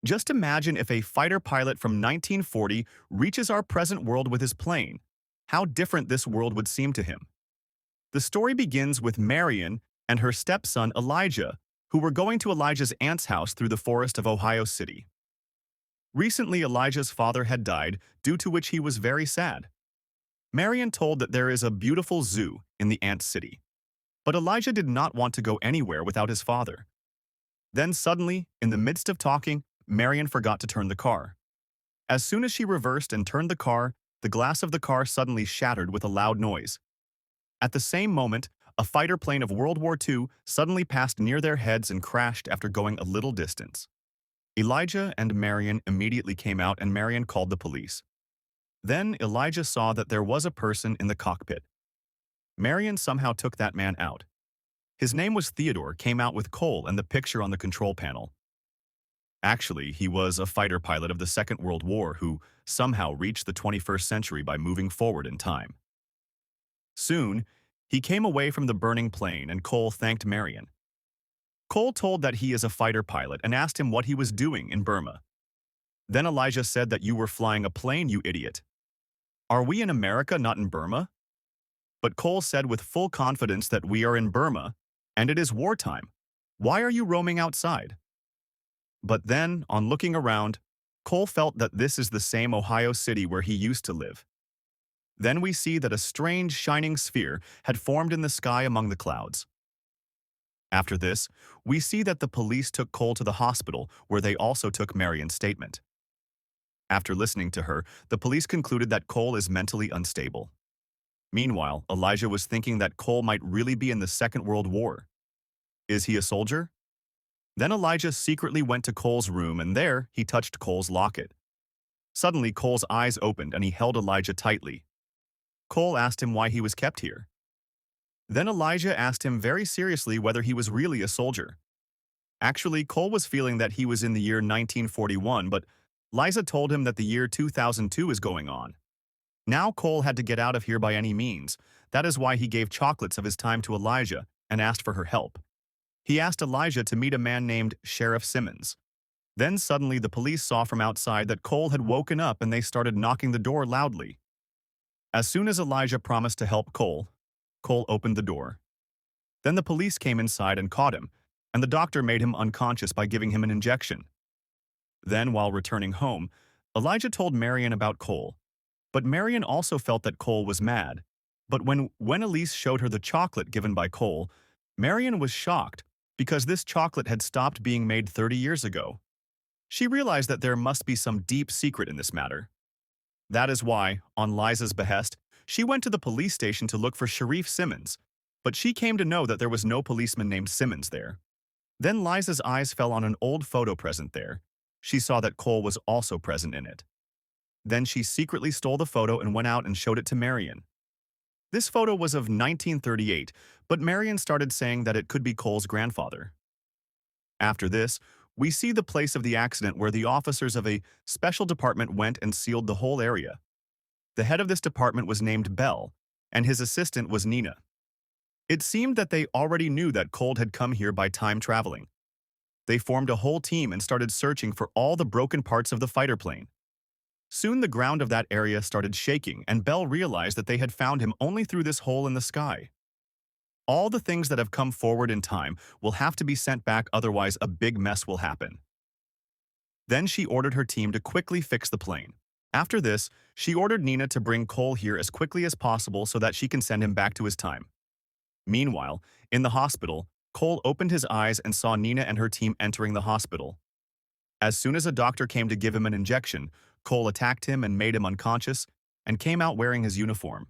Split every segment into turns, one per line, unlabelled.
Just imagine if a fighter pilot from 1940 reaches our present world with his plane. How different this world would seem to him. The story begins with Marion and her stepson Elijah, who were going to Elijah's aunt's house through the forest of Ohio City. Recently, Elijah's father had died, due to which he was very sad. Marion told that there is a beautiful zoo in the aunt's city, but Elijah did not want to go anywhere without his father. Then suddenly, in the midst of talking, Marion forgot to turn the car. As soon as she reversed and turned the car, the glass of the car suddenly shattered with a loud noise. At the same moment, a fighter plane of World War II suddenly passed near their heads and crashed after going a little distance. Elijah and Marion immediately came out and Marion called the police. Then Elijah saw that there was a person in the cockpit. Marion somehow took that man out. His name was Theodore, came out with Cole and the picture on the control panel. Actually, he was a fighter pilot of the Second World War who somehow reached the 21st century by moving forward in time. Soon, he came away from the burning plane and Cole thanked Marion. Cole told that he is a fighter pilot and asked him what he was doing in Burma. Then Elijah said that you were flying a plane, you idiot. Are we in America, not in Burma? But Cole said with full confidence that we are in Burma, and it is wartime. Why are you roaming outside? But then, on looking around, Cole felt that this is the same Ohio City where he used to live. Then we see that a strange shining sphere had formed in the sky among the clouds. After this, we see that the police took Cole to the hospital where they also took Marion's statement. After listening to her, the police concluded that Cole is mentally unstable. Meanwhile, Elijah was thinking that Cole might really be in the Second World War. Is he a soldier? Then Elijah secretly went to Cole's room and there he touched Cole's locket. Suddenly Cole's eyes opened and he held Elijah tightly. Cole asked him why he was kept here. Then Elijah asked him very seriously whether he was really a soldier. Actually, Cole was feeling that he was in the year 1941, but Liza told him that the year 2002 is going on. Now Cole had to get out of here by any means. That is why he gave chocolates of his time to Elijah and asked for her help. He asked Elijah to meet a man named Sheriff Simmons. Then suddenly the police saw from outside that Cole had woken up and they started knocking the door loudly. As soon as Elijah promised to help Cole, Cole opened the door. Then the police came inside and caught him, and the doctor made him unconscious by giving him an injection. Then, while returning home, Elijah told Marion about Cole. But Marion also felt that Cole was mad. But when Elise showed her the chocolate given by Cole, Marion was shocked because this chocolate had stopped being made 30 years ago. She realized that there must be some deep secret in this matter. That is why, on Liza's behest, she went to the police station to look for Sheriff Simmons, but she came to know that there was no policeman named Simmons there. Then Liza's eyes fell on an old photo present there. She saw that Cole was also present in it. Then she secretly stole the photo and went out and showed it to Marion. This photo was of 1938, but Marion started saying that it could be Cole's grandfather. After this, we see the place of the accident where the officers of a special department went and sealed the whole area. The head of this department was named Bell, and his assistant was Nina. It seemed that they already knew that Cole had come here by time traveling. They formed a whole team and started searching for all the broken parts of the fighter plane. Soon the ground of that area started shaking and Bell realized that they had found him only through this hole in the sky. All the things that have come forward in time will have to be sent back, otherwise a big mess will happen. Then she ordered her team to quickly fix the plane. After this, she ordered Nina to bring Cole here as quickly as possible so that she can send him back to his time. Meanwhile, in the hospital, Cole opened his eyes and saw Nina and her team entering the hospital. As soon as a doctor came to give him an injection, Cole attacked him and made him unconscious and came out wearing his uniform.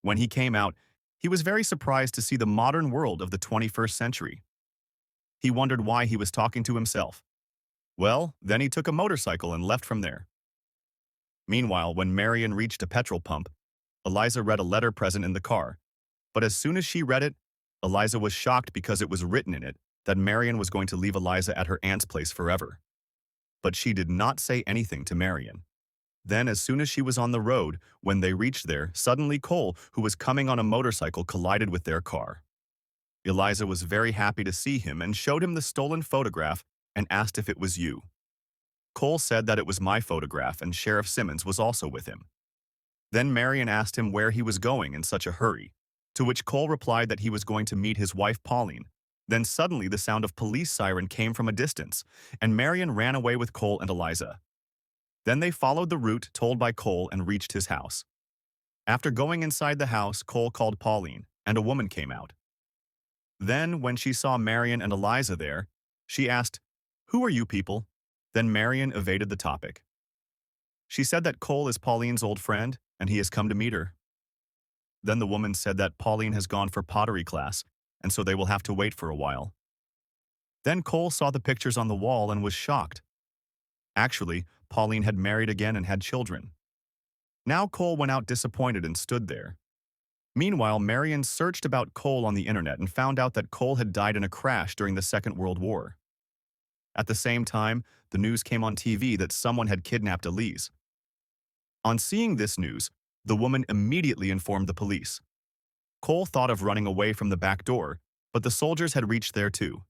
When he came out, he was very surprised to see the modern world of the 21st century. He wondered why he was talking to himself. Well, then he took a motorcycle and left from there. Meanwhile, when Marion reached a petrol pump, Eliza read a letter present in the car. But as soon as she read it, Eliza was shocked because it was written in it that Marion was going to leave Eliza at her aunt's place forever. But she did not say anything to Marion. Then, as soon as she was on the road, when they reached there, suddenly Cole, who was coming on a motorcycle, collided with their car. Eliza was very happy to see him and showed him the stolen photograph and asked if it was you. Cole said that it was my photograph and Sheriff Simmons was also with him. Then Marion asked him where he was going in such a hurry, to which Cole replied that he was going to meet his wife Pauline. Then suddenly the sound of police siren came from a distance, and Marion ran away with Cole and Eliza. Then they followed the route told by Cole and reached his house. After going inside the house, Cole called Pauline, and a woman came out. Then, when she saw Marion and Eliza there, she asked, "Who are you people?" Then Marion evaded the topic. She said that Cole is Pauline's old friend, and he has come to meet her. Then the woman said that Pauline has gone for pottery class, and so they will have to wait for a while. Then Cole saw the pictures on the wall and was shocked. Actually, Pauline had married again and had children. Now Cole went out disappointed and stood there. Meanwhile, Marion searched about Cole on the internet and found out that Cole had died in a crash during the Second World War. At the same time, the news came on TV that someone had kidnapped Elise. On seeing this news, the woman immediately informed the police. Cole thought of running away from the back door, but the soldiers had reached there too.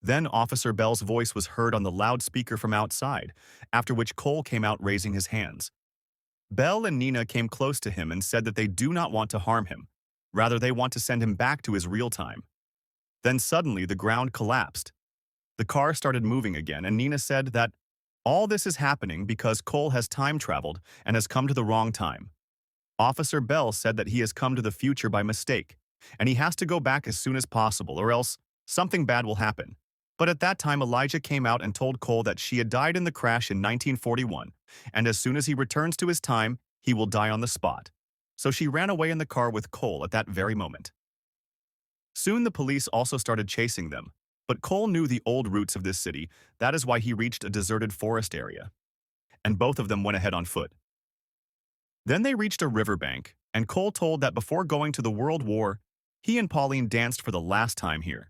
Then Officer Bell's voice was heard on the loudspeaker from outside, after which Cole came out raising his hands. Bell and Nina came close to him and said that they do not want to harm him. Rather, they want to send him back to his real time. Then suddenly the ground collapsed. The car started moving again, and Nina said that all this is happening because Cole has time traveled and has come to the wrong time. Officer Bell said that he has come to the future by mistake, and he has to go back as soon as possible or else something bad will happen. But at that time, Elijah came out and told Cole that she had died in the crash in 1941, and as soon as he returns to his time, he will die on the spot. So she ran away in the car with Cole at that very moment. Soon the police also started chasing them, but Cole knew the old routes of this city. That is why he reached a deserted forest area, and both of them went ahead on foot. Then they reached a riverbank, and Cole told that before going to the World War, he and Pauline danced for the last time here.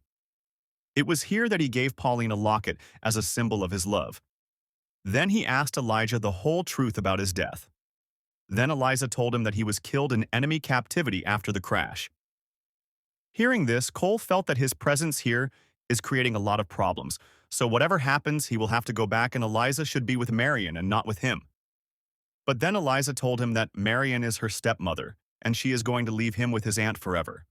It was here that he gave Pauline a locket as a symbol of his love. Then he asked Elijah the whole truth about his death. Then Eliza told him that he was killed in enemy captivity after the crash. Hearing this, Cole felt that his presence here is creating a lot of problems, so whatever happens, he will have to go back and Eliza should be with Marion and not with him. But then Eliza told him that Marion is her stepmother, and she is going to leave him with his aunt forever.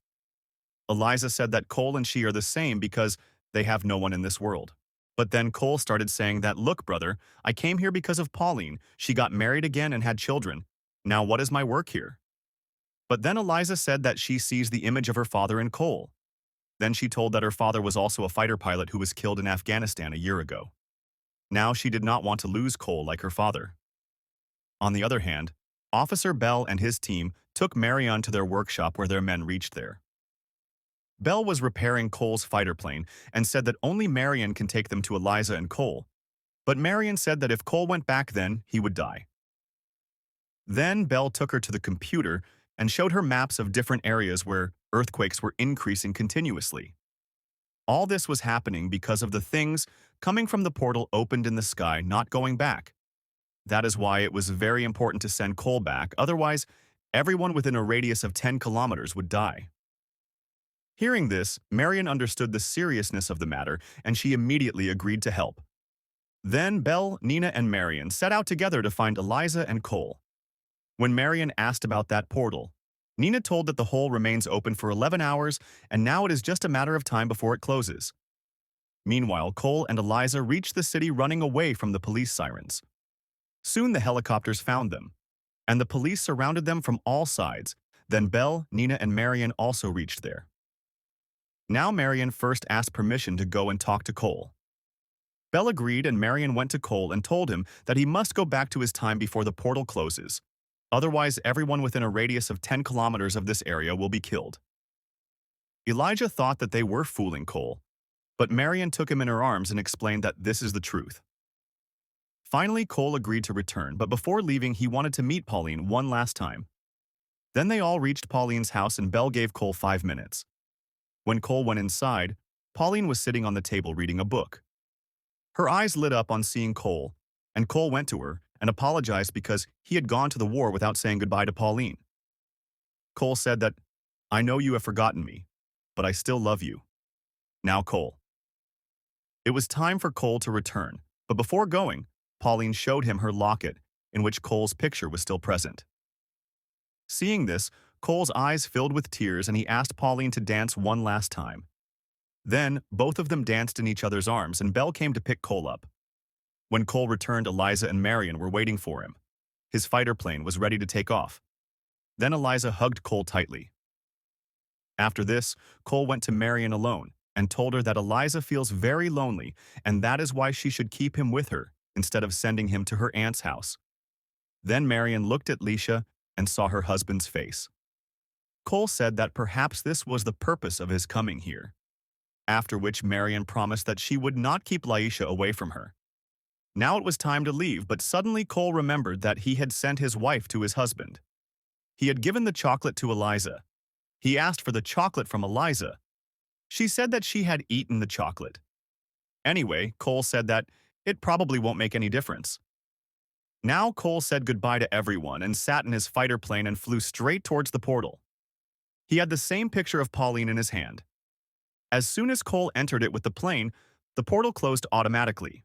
Eliza said that Cole and she are the same because they have no one in this world. But then Cole started saying that, "Look, brother, I came here because of Pauline. She got married again and had children. Now what is my work here?" But then Eliza said that she sees the image of her father in Cole. Then she told that her father was also a fighter pilot who was killed in Afghanistan a year ago. Now she did not want to lose Cole like her father. On the other hand, Officer Bell and his team took Marion to their workshop where their men reached there. Bell was repairing Cole's fighter plane and said that only Marion can take them to Eliza and Cole, but Marion said that if Cole went back then, he would die. Then Bell took her to the computer and showed her maps of different areas where earthquakes were increasing continuously. All this was happening because of the things coming from the portal opened in the sky not going back. That is why it was very important to send Cole back, otherwise everyone within a radius of 10 kilometers would die. Hearing this, Marion understood the seriousness of the matter, and she immediately agreed to help. Then Bell, Nina, and Marion set out together to find Eliza and Cole. When Marion asked about that portal, Nina told that the hole remains open for 11 hours, and now it is just a matter of time before it closes. Meanwhile, Cole and Eliza reached the city running away from the police sirens. Soon the helicopters found them, and the police surrounded them from all sides. Then Bell, Nina, and Marion also reached there. Now Marion first asked permission to go and talk to Cole. Bell agreed, and Marion went to Cole and told him that he must go back to his time before the portal closes. Otherwise, everyone within a radius of 10 kilometers of this area will be killed. Elijah thought that they were fooling Cole, but Marion took him in her arms and explained that this is the truth. Finally, Cole agreed to return, but before leaving, he wanted to meet Pauline one last time. Then they all reached Pauline's house, and Bell gave Cole 5 minutes. When Cole went inside, Pauline was sitting on the table reading a book. Her eyes lit up on seeing Cole, and Cole went to her and apologized because he had gone to the war without saying goodbye to Pauline. Cole said that, "I know you have forgotten me, but I still love you. Now, Cole." It was time for Cole to return, but before going, Pauline showed him her locket, in which Cole's picture was still present. Seeing this, Cole's eyes filled with tears and he asked Pauline to dance one last time. Then, both of them danced in each other's arms and Belle came to pick Cole up. When Cole returned, Eliza and Marion were waiting for him. His fighter plane was ready to take off. Then Eliza hugged Cole tightly. After this, Cole went to Marion alone and told her that Eliza feels very lonely and that is why she should keep him with her instead of sending him to her aunt's house. Then Marion looked at Leisha and saw her husband's face. Cole said that perhaps this was the purpose of his coming here. After which Marion promised that she would not keep Laisha away from her. Now it was time to leave, but suddenly Cole remembered that he had sent his wife to his husband. He had given the chocolate to Eliza. He asked for the chocolate from Eliza. She said that she had eaten the chocolate. Anyway, Cole said that it probably won't make any difference. Now Cole said goodbye to everyone and sat in his fighter plane and flew straight towards the portal. He had the same picture of Pauline in his hand. As soon as Cole entered it with the plane, the portal closed automatically.